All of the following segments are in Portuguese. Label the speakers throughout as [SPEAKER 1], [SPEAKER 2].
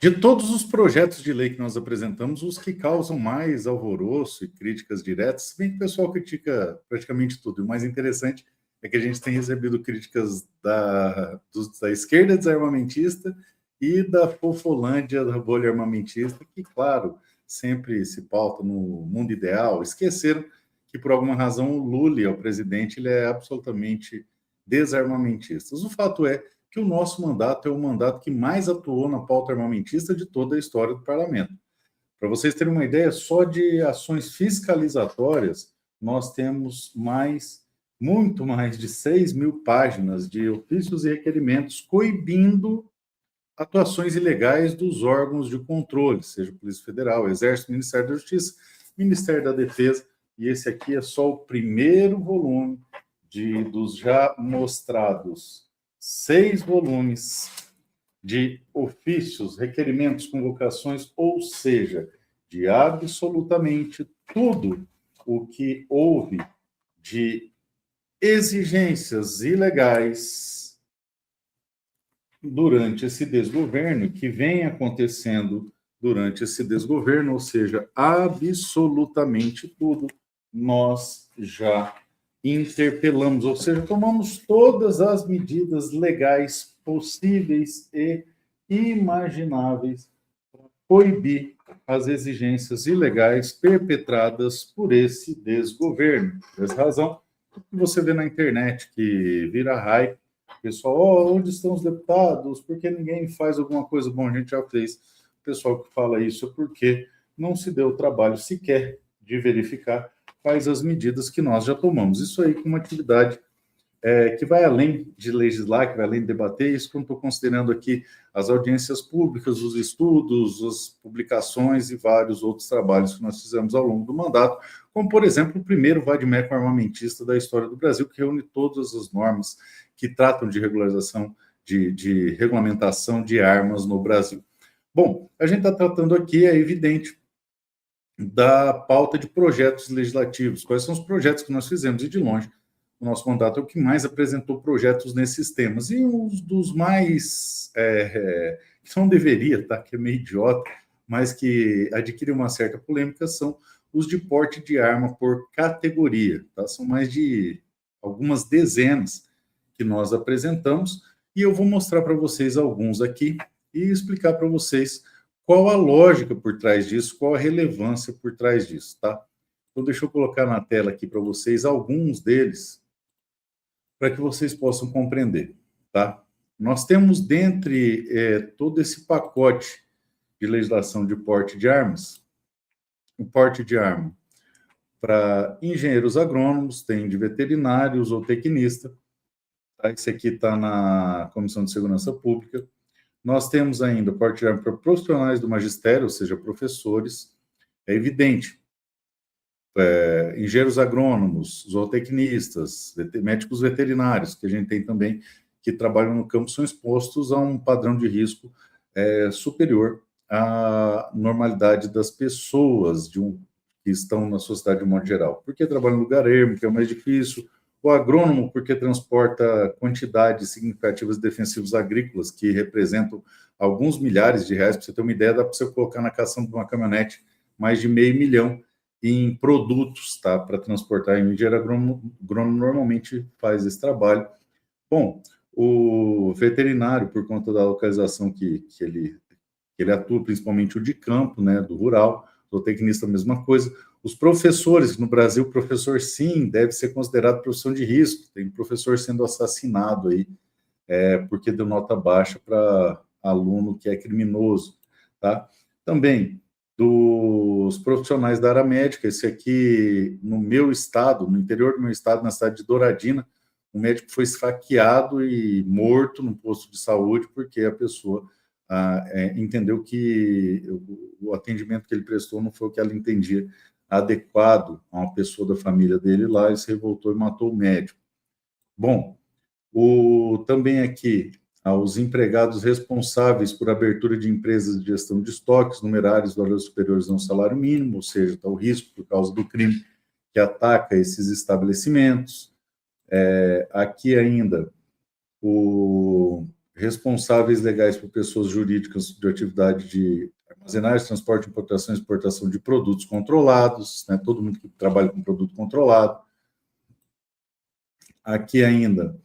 [SPEAKER 1] De todos os projetos de lei que nós apresentamos, os que causam mais alvoroço e críticas diretas, se bem que o pessoal critica praticamente tudo. O mais interessante é que a gente tem recebido críticas da esquerda desarmamentista e da Fofolândia, da bolha armamentista, que, claro, sempre se pauta no mundo ideal. Esqueceram que, por alguma razão, o Lula, é o presidente, ele é absolutamente desarmamentista. O fato é que o nosso mandato é o mandato que mais atuou na pauta armamentista de toda a história do parlamento. Para vocês terem uma ideia, só de ações fiscalizatórias, nós temos muito mais de 6.000 páginas de ofícios e requerimentos coibindo atuações ilegais dos órgãos de controle, seja Polícia Federal, Exército, Ministério da Justiça, Ministério da Defesa, e esse aqui é só o primeiro volume dos já mostrados 6 volumes de ofícios, requerimentos, convocações, ou seja, de absolutamente tudo o que houve de exigências ilegais durante esse desgoverno, que vem acontecendo durante esse desgoverno, ou seja, absolutamente tudo, nós já interpelamos, ou seja, tomamos todas as medidas legais possíveis e imagináveis para coibir as exigências ilegais perpetradas por esse desgoverno. Por essa razão, o que você vê na internet que vira hype, pessoal, onde estão os deputados? Por que ninguém faz alguma coisa? Bom, a gente já fez. O pessoal que fala isso é porque não se deu o trabalho sequer de verificar quais as medidas que nós já tomamos. Isso aí com uma atividade que vai além de legislar, que vai além de debater, isso que eu estou considerando aqui as audiências públicas, os estudos, as publicações e vários outros trabalhos que nós fizemos ao longo do mandato, como, por exemplo, o primeiro vade-mecum armamentista da história do Brasil, que reúne todas as normas que tratam de regularização, de regulamentação de armas no Brasil. Bom, a gente está tratando aqui, é evidente, da pauta de projetos legislativos. Quais são os projetos que nós fizemos? E, de longe, o nosso mandato é o que mais apresentou projetos nesses temas. E um dos mais, que não deveria, tá? Que é meio idiota, mas que adquire uma certa polêmica, são os de porte de arma por categoria. Tá? São mais de algumas dezenas que nós apresentamos, e eu vou mostrar para vocês alguns aqui e explicar para vocês qual a lógica por trás disso, qual a relevância por trás disso, tá? Então, deixa eu colocar na tela aqui para vocês alguns deles, para que vocês possam compreender, tá? Nós temos, dentre todo esse pacote de legislação de porte de armas, o porte de arma para engenheiros agrônomos, tem de veterinários ou tecnista, tá? Esse aqui está na Comissão de Segurança Pública. Nós temos ainda porte de arma para profissionais do magistério, ou seja, professores. É evidente, engenheiros agrônomos, zootecnistas, médicos veterinários, que a gente tem também, que trabalham no campo, são expostos a um padrão de risco superior à normalidade das pessoas que estão na sociedade de um modo geral. Porque trabalham no lugar ermo, que é o mais difícil. O agrônomo, porque transporta quantidades significativas de defensivos agrícolas, que representam alguns milhares de reais. Para você ter uma ideia, dá para você colocar na caçamba de uma caminhonete mais de $500 mil em produtos, tá? Para transportar. O engenheiro agrônomo normalmente faz esse trabalho. Bom, o veterinário, por conta da localização que ele atua, principalmente o de campo, né, do rural, o tecnista, a mesma coisa. Os professores, no Brasil, professor, sim, deve ser considerado profissão de risco. Tem professor sendo assassinado aí, porque deu nota baixa para aluno que é criminoso, tá? Também, dos profissionais da área médica, esse aqui, no meu estado, no interior do meu estado, na cidade de Douradina, um médico foi esfaqueado e morto no posto de saúde porque a pessoa entendeu que o atendimento que ele prestou não foi o que ela entendia adequado a uma pessoa da família dele lá, ele se revoltou e matou o médico. Bom, também aqui, aos empregados responsáveis por abertura de empresas de gestão de estoques, numerários, valores superiores a um salário mínimo, ou seja, está o risco por causa do crime que ataca esses estabelecimentos. Aqui ainda, responsáveis legais por pessoas jurídicas de atividade de armazenagem, transporte, importação e exportação de produtos controlados, né? Todo mundo que trabalha com produto controlado. Aqui ainda,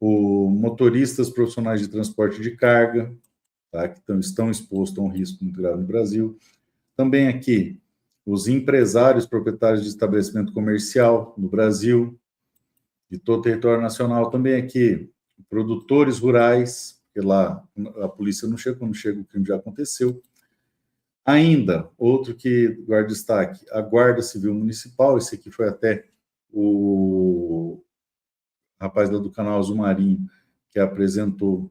[SPEAKER 1] o motoristas profissionais de transporte de carga, tá? Que estão expostos a um risco muito grave no Brasil. Também aqui, os empresários proprietários de estabelecimento comercial no Brasil, de todo o território nacional. Também aqui, produtores rurais, porque lá a polícia não chega, quando chega o crime já aconteceu. Ainda, outro que guarda destaque, a Guarda Civil Municipal, esse aqui foi até o rapaz lá do canal Azul Marinho, que apresentou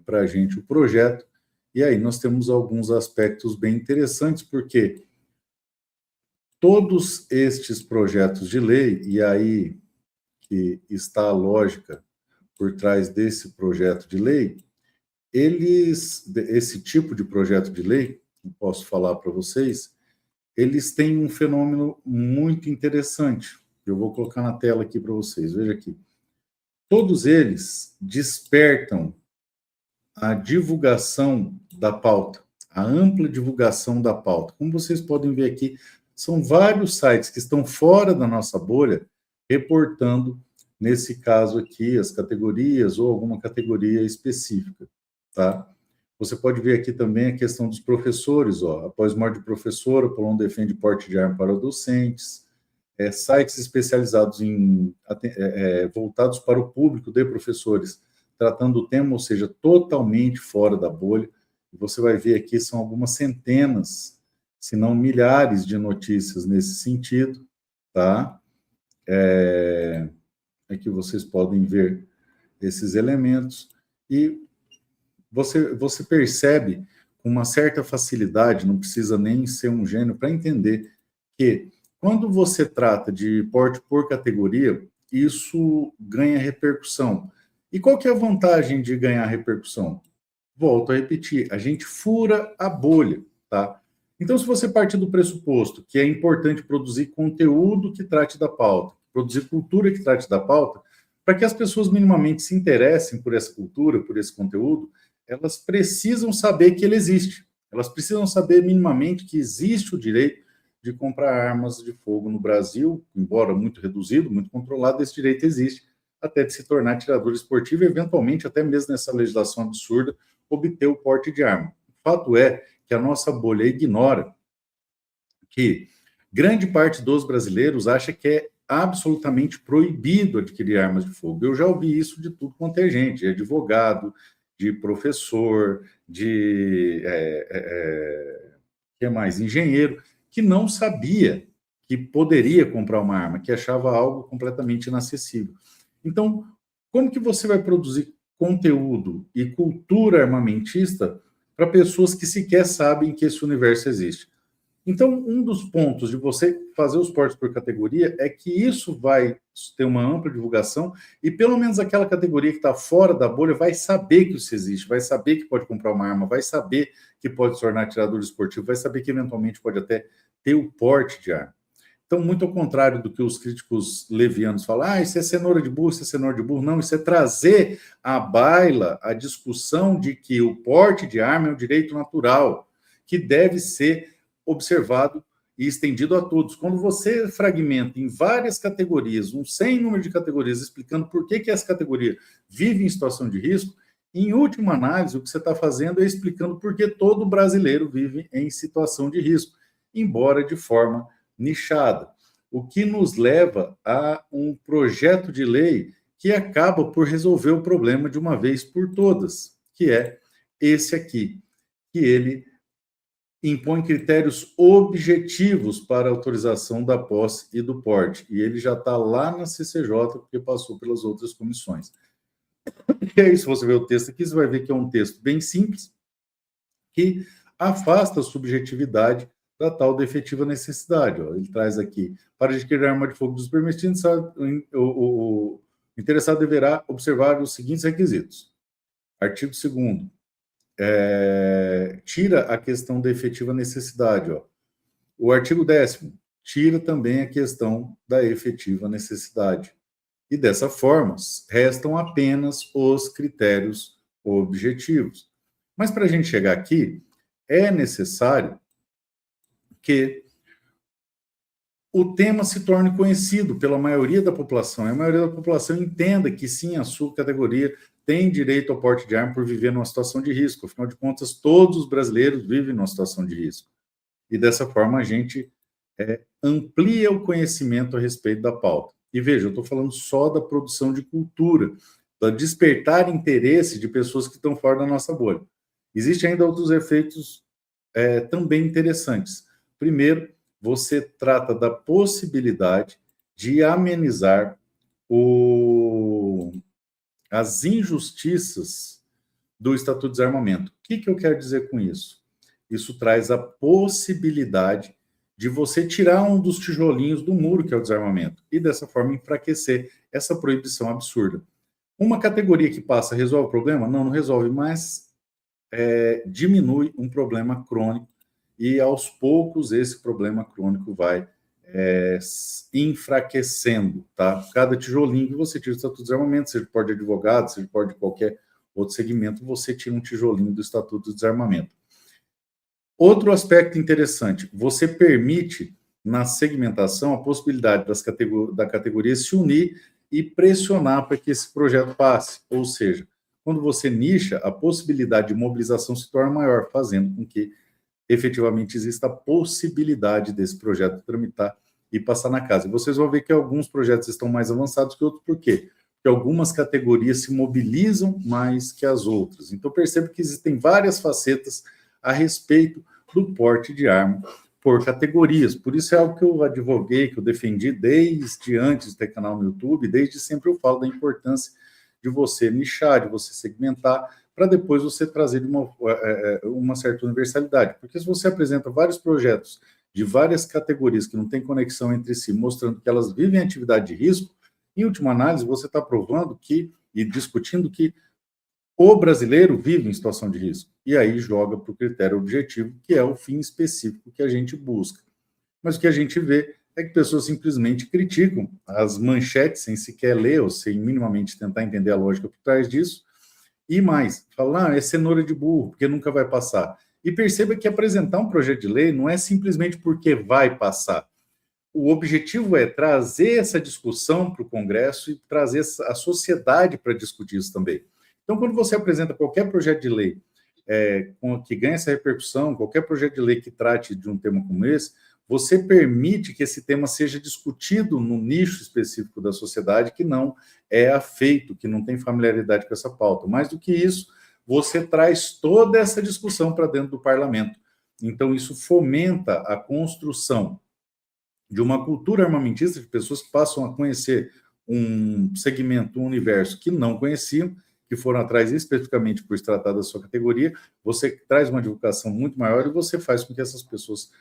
[SPEAKER 1] para a gente o projeto. E aí nós temos alguns aspectos bem interessantes, porque todos estes projetos de lei, e aí que está a lógica por trás desse projeto de lei, esse tipo de projeto de lei, eu posso falar para vocês, eles têm um fenômeno muito interessante. Eu vou colocar na tela aqui para vocês, veja aqui. Todos eles despertam a divulgação da pauta, a ampla divulgação da pauta. Como vocês podem ver aqui, são vários sites que estão fora da nossa bolha reportando, nesse caso aqui, as categorias ou alguma categoria específica, tá? Você pode ver aqui também a questão dos professores, ó. Após morte de professor, o Polon defende porte de arma para docentes, sites especializados voltados para o público de professores, tratando o tema, ou seja, totalmente fora da bolha. E você vai ver aqui, são algumas centenas, se não milhares de notícias nesse sentido, tá? Aqui vocês podem ver esses elementos. E você percebe com uma certa facilidade, não precisa nem ser um gênio para entender que quando você trata de porte por categoria, isso ganha repercussão. E qual que é a vantagem de ganhar repercussão? Volto a repetir, a gente fura a bolha, tá? Então, se você partir do pressuposto que é importante produzir conteúdo que trate da pauta, produzir cultura que trate da pauta, para que as pessoas minimamente se interessem por essa cultura, por esse conteúdo, elas precisam saber que ele existe. Elas precisam saber minimamente que existe o direito de comprar armas de fogo no Brasil, embora muito reduzido, muito controlado, esse direito existe, até de se tornar atirador esportivo e, eventualmente, até mesmo nessa legislação absurda, obter o porte de arma. O fato é que a nossa bolha ignora que grande parte dos brasileiros acha que é absolutamente proibido adquirir armas de fogo. Eu já ouvi isso de tudo quanto é gente, de advogado, de professor, de que mais? Engenheiro, que não sabia que poderia comprar uma arma, que achava algo completamente inacessível. Então, como que você vai produzir conteúdo e cultura armamentista para pessoas que sequer sabem que esse universo existe? Então, um dos pontos de você fazer os portes por categoria é que isso vai ter uma ampla divulgação e pelo menos aquela categoria que está fora da bolha vai saber que isso existe, vai saber que pode comprar uma arma, vai saber que pode se tornar atirador esportivo, vai saber que eventualmente pode até ter o porte de arma. Então, muito ao contrário do que os críticos levianos falam, isso é cenoura de burro, isso é cenoura de burro. Não, isso é trazer à baila a discussão de que o porte de arma é um direito natural, que deve ser observado e estendido a todos. Quando você fragmenta em várias categorias, um sem número de categorias, explicando por que essa categoria vive em situação de risco, em última análise, o que você está fazendo é explicando por que todo brasileiro vive em situação de risco, embora de forma nichada. O que nos leva a um projeto de lei que acaba por resolver o problema de uma vez por todas, que é esse aqui, que ele impõe critérios objetivos para a autorização da posse e do porte. E ele já está lá na CCJ, porque passou pelas outras comissões. E aí, se você ver o texto aqui, você vai ver que é um texto bem simples, que afasta a subjetividade da tal da efetiva necessidade. Ó. Ele traz aqui, para adquirir arma de fogo dos permitidos, o interessado deverá observar os seguintes requisitos. Artigo 2º. Tira a questão da efetiva necessidade. Ó. O artigo 10º tira também a questão da efetiva necessidade. E dessa forma, restam apenas os critérios objetivos. Mas para a gente chegar aqui, é necessário que o tema se torne conhecido pela maioria da população. E a maioria da população entenda que, sim, a sua categoria tem direito ao porte de arma por viver numa situação de risco. Afinal de contas, todos os brasileiros vivem numa situação de risco. E dessa forma a gente amplia o conhecimento a respeito da pauta. E veja, eu estou falando só da produção de cultura, da despertar interesse de pessoas que estão fora da nossa bolha. Existem ainda outros efeitos também interessantes. Primeiro, você trata da possibilidade de amenizar as injustiças do Estatuto de Desarmamento. O que eu quero dizer com isso? Isso traz a possibilidade de você tirar um dos tijolinhos do muro, que é o desarmamento, e dessa forma enfraquecer essa proibição absurda. Uma categoria que passa resolve o problema? Não, não resolve, mas diminui um problema crônico e, aos poucos, esse problema crônico vai enfraquecendo, tá? Cada tijolinho que você tira do Estatuto de Desarmamento, seja pode de advogado, seja pode de qualquer outro segmento, você tira um tijolinho do Estatuto de Desarmamento. Outro aspecto interessante, você permite, na segmentação, a possibilidade da categoria se unir e pressionar para que esse projeto passe. Ou seja, quando você nicha, a possibilidade de mobilização se torna maior, fazendo com que efetivamente exista a possibilidade desse projeto tramitar e passar na casa. E vocês vão ver que alguns projetos estão mais avançados que outros, por quê? Porque algumas categorias se mobilizam mais que as outras. Então, perceba que existem várias facetas a respeito do porte de arma por categorias. Por isso é algo que eu advoguei, que eu defendi desde antes de ter canal no YouTube, desde sempre eu falo da importância de você nichar, de você segmentar, para depois você trazer uma certa universalidade. Porque se você apresenta vários projetos de várias categorias que não têm conexão entre si, mostrando que elas vivem atividade de risco, em última análise, você está provando e discutindo que o brasileiro vive em situação de risco. E aí joga para o critério objetivo, que é o fim específico que a gente busca. Mas o que a gente vê é que pessoas simplesmente criticam as manchetes sem sequer ler ou sem minimamente tentar entender a lógica por trás disso. E mais, falam, é cenoura de burro, porque nunca vai passar. E perceba que apresentar um projeto de lei não é simplesmente porque vai passar. O objetivo é trazer essa discussão para o Congresso e trazer a sociedade para discutir isso também. Então, quando você apresenta qualquer projeto de lei que ganhe essa repercussão, qualquer projeto de lei que trate de um tema como esse, você permite que esse tema seja discutido no nicho específico da sociedade que não é afeito, que não tem familiaridade com essa pauta. Mais do que isso, você traz toda essa discussão para dentro do parlamento. Então, isso fomenta a construção de uma cultura armamentista, de pessoas que passam a conhecer um segmento, um universo que não conheciam, que foram atrás especificamente por se tratar da sua categoria. Você traz uma divulgação muito maior e você faz com que essas pessoas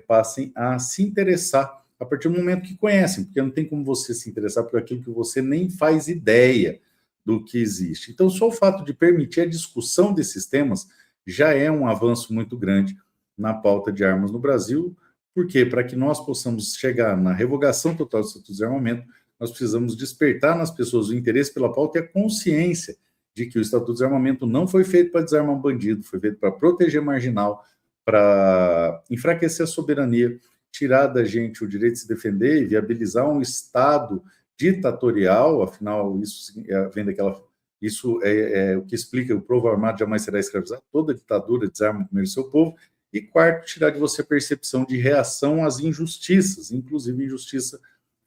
[SPEAKER 1] passem a se interessar a partir do momento que conhecem, porque não tem como você se interessar por aquilo que você nem faz ideia do que existe. Então, só o fato de permitir a discussão desses temas já é um avanço muito grande na pauta de armas no Brasil, porque para que nós possamos chegar na revogação total do Estatuto de Desarmamento, nós precisamos despertar nas pessoas o interesse pela pauta e a consciência de que o Estatuto de Desarmamento não foi feito para desarmar um bandido, foi feito para proteger marginal, para enfraquecer a soberania, tirar da gente o direito de se defender e viabilizar um Estado ditatorial, afinal, isso vem daquela... Isso é o que explica o povo armado jamais será escravizado, toda ditadura desarma primeiro seu povo. E quarto, tirar de você a percepção de reação às injustiças, inclusive injustiça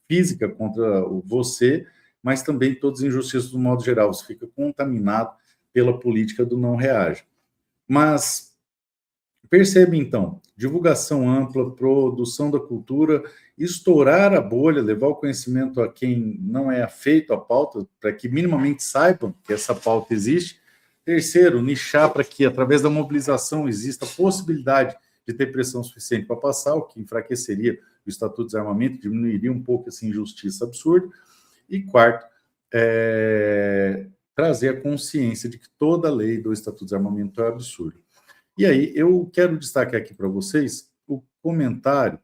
[SPEAKER 1] física contra você, mas também todas as injustiças do modo geral. Você fica contaminado pela política do não reage. Mas percebe, então, divulgação ampla, produção da cultura, estourar a bolha, levar o conhecimento a quem não é afeito à pauta, para que minimamente saibam que essa pauta existe. Terceiro, nichar para que, através da mobilização, exista a possibilidade de ter pressão suficiente para passar, o que enfraqueceria o Estatuto de Desarmamento, diminuiria um pouco essa injustiça absurda. E quarto, trazer a consciência de que toda a lei do Estatuto de Desarmamento é absurda. E aí, eu quero destacar aqui para vocês o comentário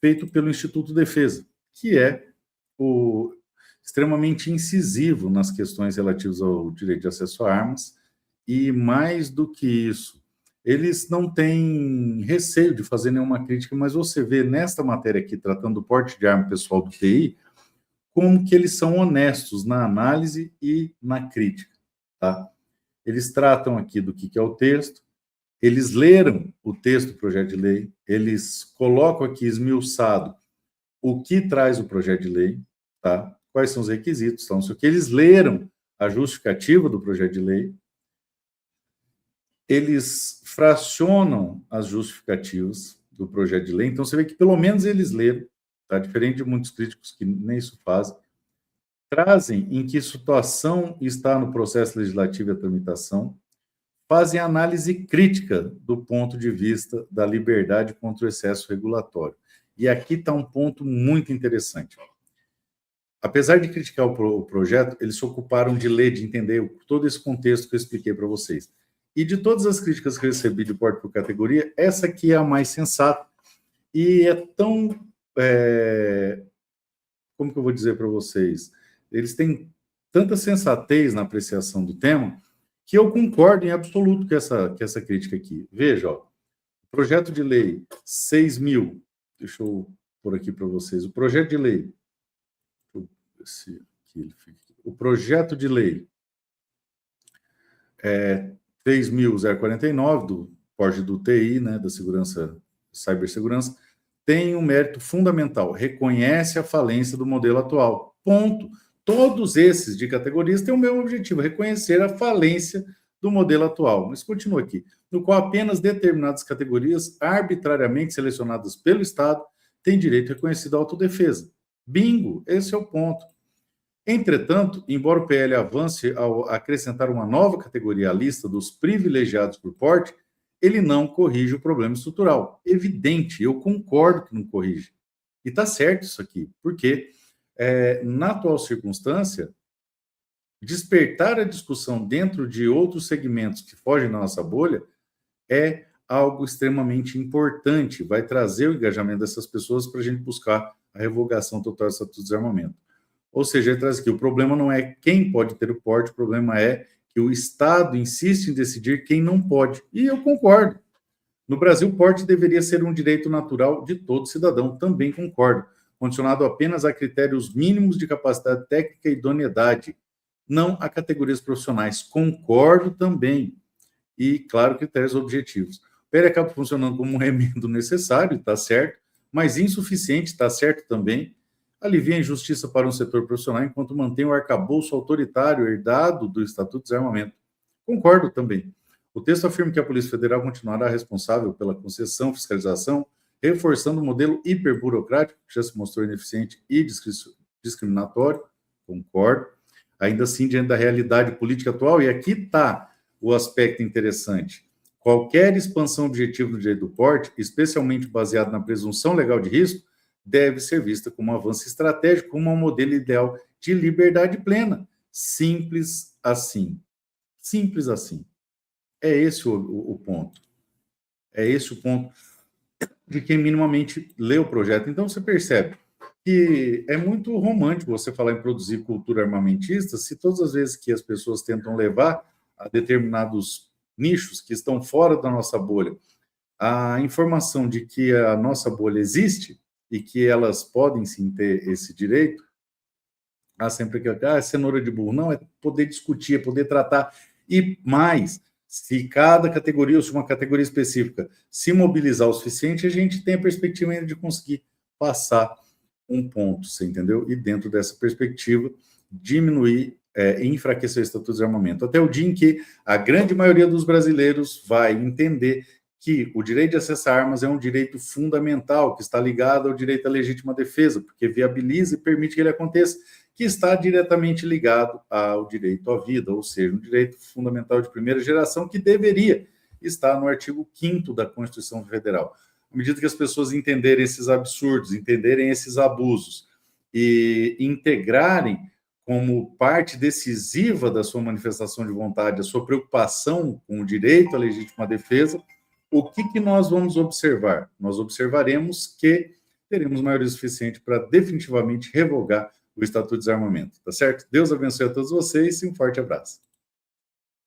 [SPEAKER 1] feito pelo Instituto Defesa, que é extremamente incisivo nas questões relativas ao direito de acesso a armas e mais do que isso, eles não têm receio de fazer nenhuma crítica, mas você vê nesta matéria aqui, tratando do porte de arma pessoal do TI, como que eles são honestos na análise e na crítica, tá? Eles tratam aqui do que é o texto, eles leram o texto do projeto de lei, eles colocam aqui esmiuçado o que traz o projeto de lei, tá? Quais são os requisitos, então, isso que eles leram a justificativa do projeto de lei, eles fracionam as justificativas do projeto de lei, então você vê que pelo menos eles leram, tá? Diferente de muitos críticos que nem isso fazem, trazem em que situação está no processo legislativo a tramitação, fazem análise crítica do ponto de vista da liberdade contra o excesso regulatório. E aqui está um ponto muito interessante. Apesar de criticar o projeto, eles se ocuparam de ler, de entender todo esse contexto que eu expliquei para vocês. E de todas as críticas que eu recebi de porte por categoria, essa aqui é a mais sensata e é tão... como que eu vou dizer para vocês? Eles têm tanta sensatez na apreciação do tema que eu concordo em absoluto com essa crítica aqui. Veja, ó, o projeto de lei 6.000, deixa eu pôr aqui para vocês, o projeto de lei, o projeto de lei 3.049, do porte do TI, né, da segurança, cibersegurança, tem um mérito fundamental, reconhece a falência do modelo atual. Ponto. Todos esses de categorias têm o mesmo objetivo, reconhecer a falência do modelo atual. Mas continua aqui, no qual apenas determinadas categorias arbitrariamente selecionadas pelo Estado têm direito reconhecido à autodefesa. Bingo, esse é o ponto. Entretanto, embora o PL avance ao acrescentar uma nova categoria à lista dos privilegiados por porte, ele não corrige o problema estrutural. Evidente, eu concordo que não corrige. E está certo isso aqui, porque na atual circunstância, despertar a discussão dentro de outros segmentos que fogem da nossa bolha é algo extremamente importante, vai trazer o engajamento dessas pessoas para a gente buscar a revogação total do Estatuto de Desarmamento. Ou seja, ele traz aqui, o problema não é quem pode ter o porte, o problema é que o Estado insiste em decidir quem não pode. E eu concordo. No Brasil, o porte deveria ser um direito natural de todo cidadão, também concordo, condicionado apenas a critérios mínimos de capacidade técnica e idoneidade, não a categorias profissionais. Concordo também. E, claro, critérios objetivos. O PL acaba funcionando como um remendo necessário, está certo, mas insuficiente, está certo também. Alivia a injustiça para um setor profissional enquanto mantém o arcabouço autoritário herdado do Estatuto de Desarmamento. Concordo também. O texto afirma que a Polícia Federal continuará responsável pela concessão, fiscalização, reforçando o modelo hiperburocrático, que já se mostrou ineficiente e discriminatório. Concordo. Ainda assim, diante da realidade política atual, e aqui está o aspecto interessante, qualquer expansão objetiva do direito do porte, especialmente baseado na presunção legal de risco, deve ser vista como um avanço estratégico, como um modelo ideal de liberdade plena. Simples assim. Simples assim. É esse o ponto. É esse o ponto de quem minimamente lê o projeto. Então, você percebe que é muito romântico você falar em produzir cultura armamentista se todas as vezes que as pessoas tentam levar a determinados nichos que estão fora da nossa bolha a informação de que a nossa bolha existe e que elas podem sim ter esse direito, sempre que é cenoura de burro. Não, é poder discutir, é poder tratar. E mais, se cada categoria, ou se uma categoria específica se mobilizar o suficiente, a gente tem a perspectiva ainda de conseguir passar um ponto, você entendeu? E dentro dessa perspectiva, diminuir e enfraquecer o Estatuto de Desarmamento. Até o dia em que a grande maioria dos brasileiros vai entender que o direito de acesso a armas é um direito fundamental, que está ligado ao direito à legítima defesa, porque viabiliza e permite que ele aconteça, que está diretamente ligado ao direito à vida, ou seja, um direito fundamental de primeira geração que deveria estar no artigo 5º da Constituição Federal. À medida que as pessoas entenderem esses absurdos, entenderem esses abusos e integrarem como parte decisiva da sua manifestação de vontade a sua preocupação com o direito à legítima defesa, o que nós vamos observar? Nós observaremos que teremos maioria suficiente para definitivamente revogar o Estatuto de Desarmamento, tá certo? Deus abençoe a todos vocês e um forte abraço.